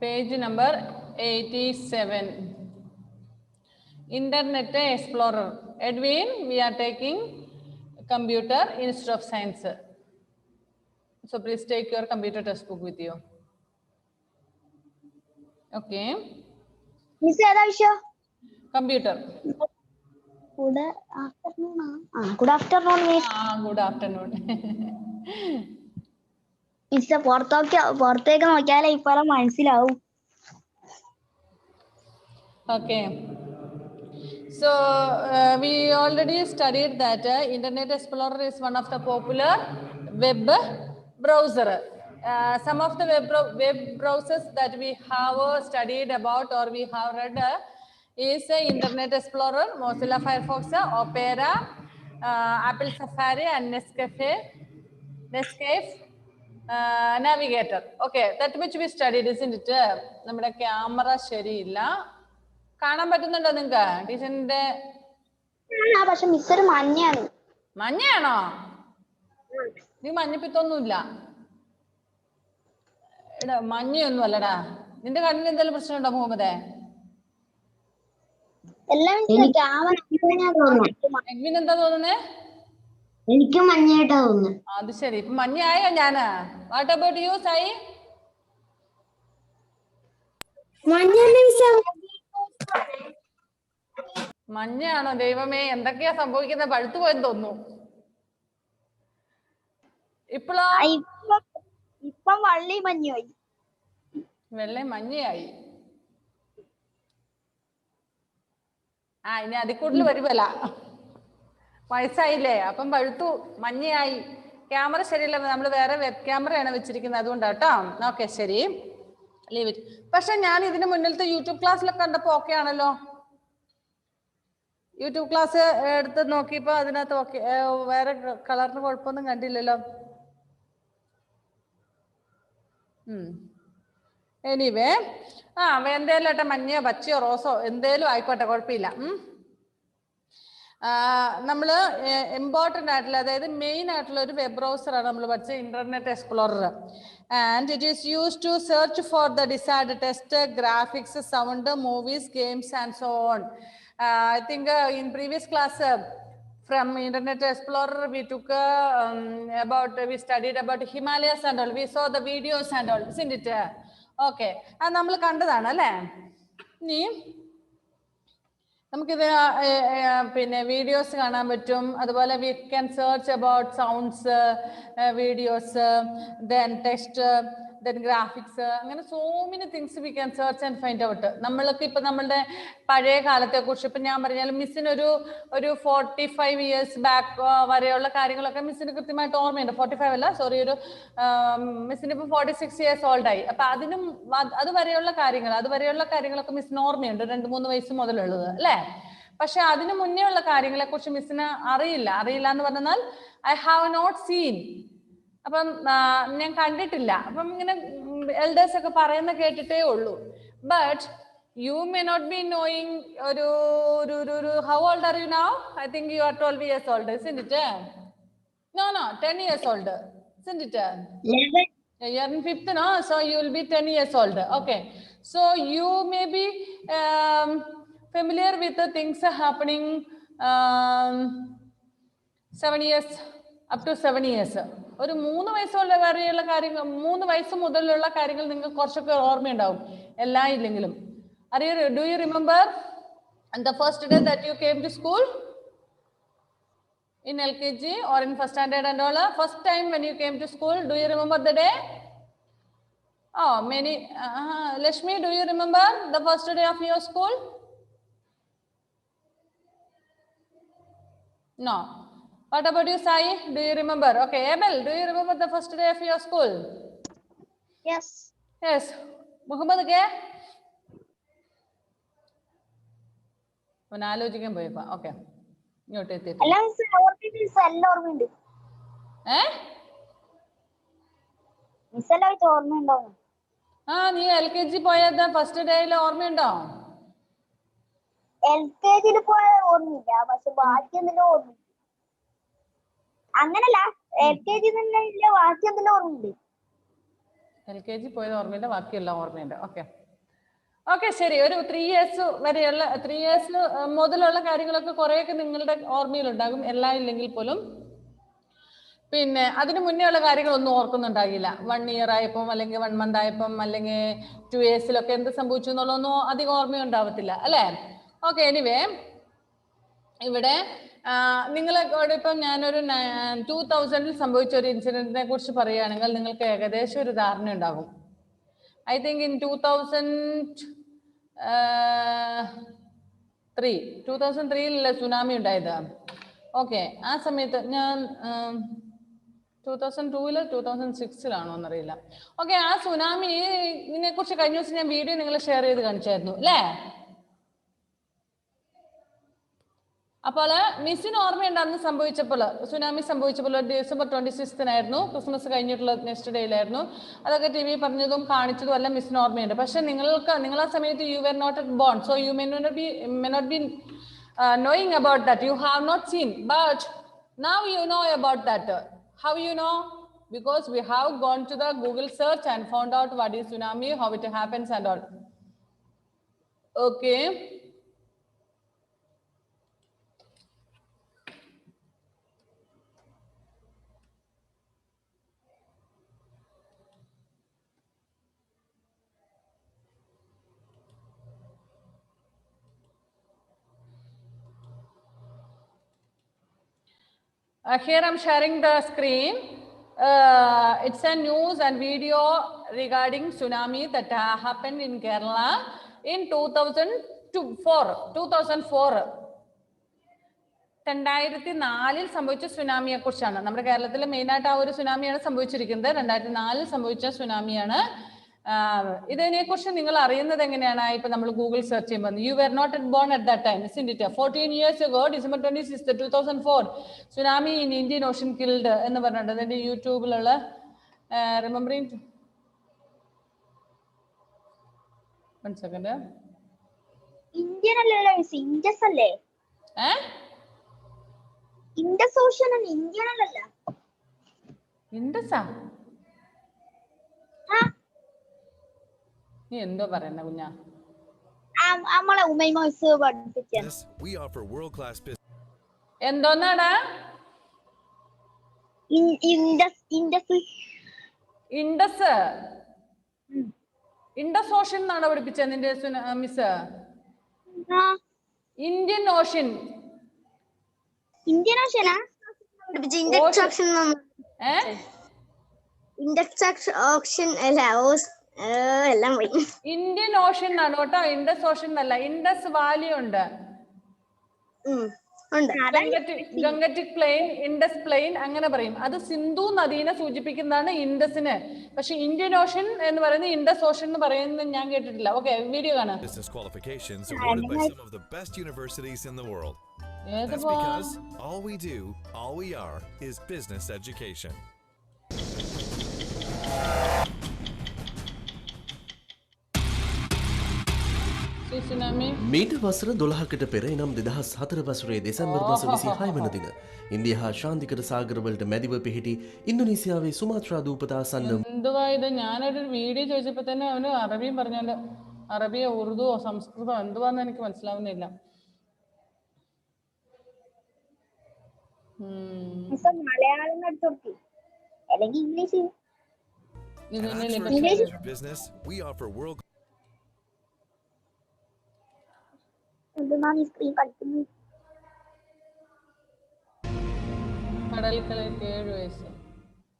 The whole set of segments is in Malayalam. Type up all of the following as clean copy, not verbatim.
Page number 87. Internet Explorer. Edwin, we are taking computer instead of science. So please take your computer textbook with you. Okay. Miss, ഏതാ വിഷയം? Computer. Good afternoon. Good afternoon, Miss. Good afternoon. Miss, പുറത്തേക്ക് നോക്കിയാലേ ഇപ്പോ മനസ്സിലാവും. Okay. So we already studied that Internet Explorer is one of the popular web browser. Some of the web browsers that we have studied about or we have read is Internet Explorer, Mozilla Firefox, Opera, Apple Safari, and Netscape Navigator. Okay, that which we studied, isn't it? നമ്മുടെ ക്യാമറ ശരിയില്ല. കാണാൻ പറ്റുന്നുണ്ടോ നിങ്ങക്ക് ടീച്ചറിന്റെ? പക്ഷെ മിസ് ഒരു മഞ്ഞയാണ്. മഞ്ഞയാണോ? നീ മഞ്ഞപ്പിത്തൊന്നുമില്ല. എടാ മഞ്ഞയൊന്നും അല്ലടാ. നിന്റെ കണ്ണിന് എന്തെങ്കിലും പ്രശ്നമുണ്ടോ മുഹമ്മദേ? എഗ്വിൻ എന്താ തോന്നുന്നേ? എനിക്ക് മഞ്ഞയായിട്ടാ തോന്നുന്നത്. അത് ശരി. ഇപ്പൊ മഞ്ഞയായോ ഞാന്? What about you Sai? മഞ്ഞയാണോ? ദൈവമേ, എന്തൊക്കെയാ സംഭവിക്കുന്നത്? പഴുത്തു പോയെന്ന് തോന്നുന്നു. ഇപ്പോഴോ? ഇപ്പം വള്ളി മഞ്ഞയായി. വെള്ള മഞ്ഞയായി. ഇനി അതിൽ കൂടുതൽ വരുമല്ല. വയസ്സായില്ലേ, അപ്പം പഴുത്തു, മഞ്ഞയായി. ക്യാമറ ശരിയല്ല, നമ്മൾ വേറെ വെബ് ക്യാമറയാണ് വെച്ചിരിക്കുന്നത്, അതുകൊണ്ടാട്ടോ. ഓക്കെ, ശരി, ലീവ് ഇറ്റ്. പക്ഷെ ഞാൻ ഇതിന് മുന്നിലത്തെ യൂട്യൂബ് ക്ലാസ്സിലൊക്കെ കണ്ടപ്പോ ഓക്കെ ആണല്ലോ. യൂട്യൂബ് ക്ലാസ് എടുത്ത് നോക്കിയപ്പോ അതിനകത്ത് ഓക്കെ, വേറെ കളറിന് കുഴപ്പമൊന്നും കണ്ടില്ലല്ലോ. എനിവേ, എന്തേലും ആട്ടെ, മഞ്ഞയോ പച്ചയോ റോസോ എന്തേലും ആയിക്കോട്ടെ, കുഴപ്പമില്ല. നമ്മൾ ഇമ്പോർട്ടൻ്റ് ആയിട്ടുള്ള, അതായത് മെയിൻ ആയിട്ടുള്ള ഒരു വെബ് ബ്രൗസറാണ് നമ്മൾ പഠിച്ച Internet Explorer. And it is use to search for the desired text, graphics, sound, movies, games and so on. I think in previous class from Internet Explorer we took we studied about Himalayas and all. We saw the videos and all, isn't it? Okay, അത് നമ്മൾ കണ്ടതാണ് അല്ലേ. ഇനി നമുക്കിത് പിന്നെ വീഡിയോസ് കാണാൻ പറ്റും. അതുപോലെ we can search about sounds, videos, then text, then graphics, അങ്ങനെ so many things we can search and find out. നമ്മൾക്ക് ഇപ്പൊ നമ്മളുടെ പഴയ കാലത്തെ കുറിച്ച് ഇപ്പൊ ഞാൻ പറഞ്ഞാലും മിസ്സിന് ഒരു 45 years ബാക്ക് വരെയുള്ള കാര്യങ്ങളൊക്കെ മിസ്സിന് കൃത്യമായിട്ട് ഓർമ്മയുണ്ട്. 45 അല്ല, സോറി, ഒരു മിസ്സിന് ഇപ്പൊ 46 years old ആയി. അപ്പൊ അതുവരെയുള്ള കാര്യങ്ങളൊക്കെ മിസ്സിന് ഓർമ്മയുണ്ട്, 2-3 വയസ്സ് മുതലുള്ളത് അല്ലേ. പക്ഷെ അതിന് മുന്നേ ഉള്ള കാര്യങ്ങളെ കുറിച്ച് മിസ്സിന് അറിയില്ല എന്ന് പറഞ്ഞാൽ ഐ ഹാവ് നോട്ട് സീൻ. അപ്പം ഞാൻ കണ്ടിട്ടില്ല. അപ്പം ഇങ്ങനെ എൽഡേഴ്സ് ഒക്കെ പറയുന്ന കേട്ടിട്ടേ ഉള്ളൂ. But you may not be knowing ഒരു how old are you now? I think you are 12 years old, isn't it? No, 10 years old, isn't it? 11. You are in 5th, no? So you will be 10 years old. Okay, so you may be familiar with the things happening 7 years, up to 7 years. ഒരു 3 വയസ്സുള്ള വരെയുള്ള കാര്യങ്ങൾ, 3 വയസ്സ് മുതലുള്ള കാര്യങ്ങൾ നിങ്ങൾക്ക് കുറച്ചൊക്കെ ഓർമ്മയുണ്ടാവും, എല്ലാം ഇല്ലെങ്കിലും. Do you remember the first day that you came to school in LKG or in first standard and all? First time when you came to school, do you remember the day? Oh, many. Lashmi, do you remember the first day of your school? No. What about you, Sai? Do you remember? Okay, Abel, do you remember the first day of your school? Yes. Yes. Muhammad, okay? ഒന്ന് ആലോചിക്കാൻ പോയപ്പോ. ഓക്കെ, ഇങ്ങോട്ട് എത്തിയിട്ട് നീ LKG പോയത് ഫസ്റ്റ് ഡേയിൽ ഓർമ്മയുണ്ടോ? LKG പോയ ഓർമ്മയില്ല, പക്ഷെ ബാക്കി എന്തെങ്കിലും ഓർമ്മ. അങ്ങനല്ല, LKG ബാക്കി എന്തെങ്കിലും ഓർമ്മയുണ്ട്. LKG പോയത് ഓർമ്മയില്ല, ബാക്കിയെല്ലാം ഓർമ്മയുണ്ട്. ഓക്കെ ശരി. ഒരു 3 years വരെയുള്ള 3 years മുതലുള്ള കാര്യങ്ങളൊക്കെ കുറേയൊക്കെ നിങ്ങളുടെ ഓർമ്മയിലുണ്ടാകും, എല്ലാം ഇല്ലെങ്കിൽ പോലും. പിന്നെ അതിന് മുന്നേ ഉള്ള കാര്യങ്ങളൊന്നും ഓർക്കുന്നുണ്ടാകില്ല. 1 year ആയപ്പം അല്ലെങ്കിൽ 1 month ആയപ്പം അല്ലെങ്കിൽ 2 yearsലൊക്കെ എന്ത് സംഭവിച്ചു എന്നുള്ളതൊന്നും അധികം ഓർമ്മയുണ്ടാവത്തില്ല അല്ലേ? ഓക്കെ, എനിവേ ഇവിടെ നിങ്ങളോട് ഇപ്പം ഞാനൊരു 2000 സംഭവിച്ച ഒരു ഇൻസിഡന്റിനെ കുറിച്ച് പറയുകയാണെങ്കിൽ നിങ്ങൾക്ക് ഏകദേശം ഒരു ധാരണ ഉണ്ടാകും. ഐ തിങ്ക് ഇൻ 2003 സുനാമി ഉണ്ടായത്. ഓക്കെ, ആ സമയത്ത് ഞാൻ 2002 2006 എന്നറിയില്ല. ഓക്കെ, ആ സുനാമിനെ കുറിച്ച് കഴിഞ്ഞ ദിവസം ഞാൻ വീഡിയോ നിങ്ങൾ ഷെയർ ചെയ്ത് കാണിച്ചായിരുന്നു അല്ലേ? അപ്പോൾ മിസ്സിന് ഓർമ്മയുണ്ട് അന്ന് സംഭവിച്ചപ്പോൾ, സുനാമി സംഭവിച്ചപ്പോൾ December 26 ക്രിസ്മസ് കഴിഞ്ഞിട്ടുള്ള നെക്സ്റ്റ് ഡേയിലായിരുന്നു. അതൊക്കെ TV പറഞ്ഞതും കാണിച്ചതും എല്ലാം മിസ്സിന് ഓർമ്മയുണ്ട്. പക്ഷെ നിങ്ങൾ ആ സമയത്ത് you were not born, so you may not be knowing about that. You have not seen, but now you know about that. How you know? Because we have gone to the Google search and found out what is tsunami, how it happens and all. Okay. Here I'm sharing the screen. It's a news and video regarding tsunami that happened in Kerala in 2004. 2004 സംഭവിച്ച സുനാമിയെ കുറിച്ചാണ്. നമ്മുടെ കേരളത്തിൽ മെയിനായിട്ട് ആ ഒരു സുനാമിയാണ് സംഭവിച്ചിരിക്കുന്നത്. 2004 സംഭവിച്ച സുനാമിയാണ്. ഇതിനെ കുറിച്ച് നിങ്ങൾ അറിയുന്നത് എങ്ങനെയാണ്? ഇപ്പൊ നമ്മൾ ഗൂഗിൾ സെർച്ച് ചെയ്യുമ്പോൾ you were not born at that time, isn't it? 14 years ago, December 26, 2004, tsunami in Indian Ocean killed എന്ന് പറഞ്ഞിട്ടുണ്ട്. അതിന്റെ യൂട്യൂബിലുള്ള റിമെമ്പറിംഗ് 1 second. ഇന്ത്യൻ അല്ലല്ലോ മിസ്, ഇൻഡസ് അല്ലേ? ഇൻഡസ് ഓഷൻ ആണ്, ഇന്ത്യൻ അല്ലല്ല. ഇൻഡസാ? നീ എന്തോ പറയുന്ന കുഞ്ഞാ? നമ്മളെ ഉമൈമ മിസ് പഠിപ്പിച്ചു. എന്തോന്നാടാ? ഇൻഡസ്. ഇൻഡസ് ഇൻഡസ് ഓഷൻ എന്നാണ് പഠിപ്പിച്ചത് നിന്റെ മിസ്? Indian Ocean. ഇന്ത്യൻ ഓഷനാ പഠിപ്പിച്ച? ഇൻഡസ് ഓഷൻ. ഇൻഡസ് ഓഷൻ അല്ല, എല്ലാം പോയി. ഇന്ത്യൻ ഓഷൻ ആണ് കേട്ടോ, ഇൻഡസ് ഓഷൻ എന്നല്ല. ഇൻഡസ് വാലി ഉണ്ട്, ഗംഗറ്റിക് പ്ലെയിൻ, ഇൻഡസ് പ്ലെയിൻ അങ്ങനെ പറയും. അത് സിന്ധു നദീനെ സൂചിപ്പിക്കുന്നതാണ് ഇൻഡസിന്. പക്ഷെ ഇന്ത്യൻ ഓഷൻ എന്ന് പറയുന്നത് ഇൻഡസ് ഓഷൻ എന്ന് പറയുന്നത് ഞാൻ കേട്ടിട്ടില്ല. ഓക്കെ, വീഡിയോ കാണാം. මීට වසර 12කට පෙර එනම් 2004 වසරේ දෙසැම්බර් මාස 26 වන දින ඉන්දියා හා ශාන්තිකර සාගරවලට මැදිව පිහිටි ඉන්දුනීසියාවේ සුමාත්‍රා දූපත ආසන්න എന്തുവാ ഇത്? ഞാനൊരു വീഡിയോ ചോദിച്ചപ്പോ തന്നെ അവന് അറബിയും പറഞ്ഞോണ്ട്, അറബിയോ ഉറുദുവോ സംസ്കൃതമോ എന്തുവാന്ന് എനിക്ക് മനസ്സിലാവുന്നില്ല. മലയാളം അല്ലെങ്കിൽ ഇംഗ്ലീഷ്.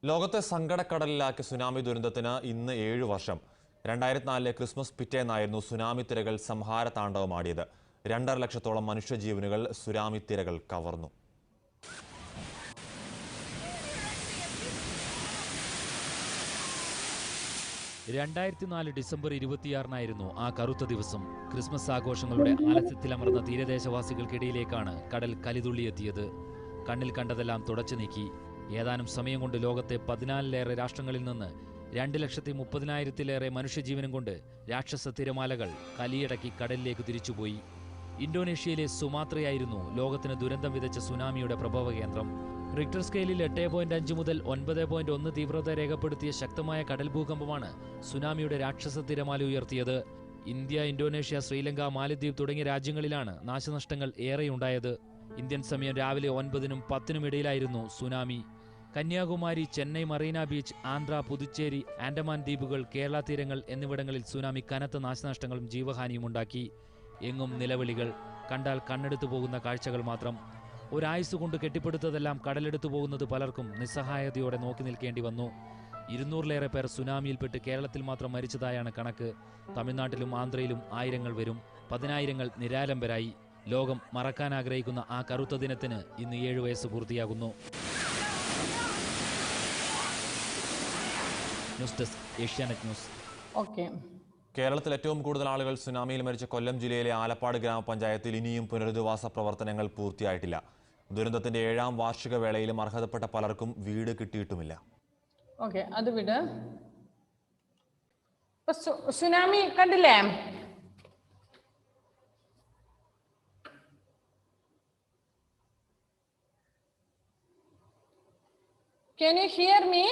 ലോകത്തെ സങ്കടക്കടലിലാക്കിയ സുനാമി ദുരന്തത്തിന് ഇന്ന് 7 വർഷം. 2004 ക്രിസ്മസ് പിറ്റേന്നായിരുന്നു സുനാമി തിരകൾ സംഹാര താണ്ഡവമാടിയത്. 2.5 ലക്ഷത്തോളം മനുഷ്യജീവനുകൾ സുനാമി തിരകൾ കവർന്നു. ഡിസംബർ 26 ആ കറുത്ത ദിവസം. ക്രിസ്മസ് ആഘോഷങ്ങളുടെ ആലസ്യത്തിലമർന്ന തീരദേശവാസികൾക്കിടയിലേക്കാണ് കടൽ കലിതുള്ളിയെത്തിയത്. കണ്ണിൽ കണ്ടതെല്ലാം തുടച്ചു നീക്കി. ഏതാനും സമയം കൊണ്ട് ലോകത്തെ 14ലേറെ രാഷ്ട്രങ്ങളിൽ നിന്ന് 2,30,000-ലേറെ മനുഷ്യജീവനും കൊണ്ട് രാക്ഷസ തിരമാലകൾ കലിയടക്കി കടലിലേക്ക് തിരിച്ചുപോയി. ഇന്തോനേഷ്യയിലെ സുമാത്രയായിരുന്നു ലോകത്തിന് ദുരന്തം വിതച്ച സുനാമിയുടെ പ്രഭവ കേന്ദ്രം. റിക്ടർ സ്കെയിലിൽ 8.5 മുതൽ 9.1 തീവ്രത രേഖപ്പെടുത്തിയ ശക്തമായ കടൽ ഭൂകമ്പമാണ് സുനാമിയുടെ രാക്ഷസ തിരമാല ഉയർത്തിയത്. ഇന്ത്യ, ഇന്തോനേഷ്യ, ശ്രീലങ്ക, മാലദ്വീപ് തുടങ്ങിയ രാജ്യങ്ങളിലാണ് നാശനഷ്ടങ്ങൾ ഏറെയുണ്ടായത്. ഇന്ത്യൻ സമയം രാവിലെ 9-നും 10-നും ഇടയിലായിരുന്നു സുനാമി. കന്യാകുമാരി, ചെന്നൈ, മറീന ബീച്ച്, ആന്ധ്ര, പുതുച്ചേരി, ആൻഡമാൻ ദ്വീപുകൾ, കേരള തീരങ്ങൾ എന്നിവിടങ്ങളിൽ സുനാമി കനത്ത നാശനഷ്ടങ്ങളും ജീവഹാനിയും ഉണ്ടാക്കി. എങ്ങും നിലവിളികൾ, കണ്ടാൽ കണ്ണെടുത്തു പോകുന്ന കാഴ്ചകൾ മാത്രം. ഒരായുസ് കൊണ്ട് കെട്ടിപ്പടുത്തതെല്ലാം കടലെടുത്തു പോകുന്നത് പലർക്കും നിസ്സഹായതയോടെ നോക്കി നിൽക്കേണ്ടി വന്നു. 200-ലേറെ പേർ സുനാമിയിൽപ്പെട്ട് കേരളത്തിൽ മാത്രം മരിച്ചതായാണ് കണക്ക്. തമിഴ്നാട്ടിലും ആന്ധ്രയിലും ആയിരങ്ങൾ വരും. 10,000-ങ്ങൾ നിരാലംബരായി. ലോകം മറക്കാൻ ആഗ്രഹിക്കുന്ന ആ കറുത്ത ദിനത്തിന് ഇന്ന് 7 വയസ്സ് പൂർത്തിയാകുന്നു. News desk, Asianet news. Okay. കേരളത്തിൽ ഏറ്റവും കൂടുതൽ ആളുകൾ സുനാമിയിൽ മരിച്ച കൊല്ലം ജില്ലയിലെ ആലപ്പാട് ഗ്രാമപഞ്ചായത്തിൽ ഇനിയും പുനരധിവാസ പ്രവർത്തനങ്ങൾ പൂർത്തിയായിട്ടില്ല. ദുരന്തത്തിന്റെ 7ാം വാർഷിക വേളയിലും അർഹതപ്പെട്ട പലർക്കും വീട് കിട്ടിയിട്ടുമില്ല. ഓക്കെ, അത് വിട്. സുനാമി കണ്ടില്ലേ? Can you hear me?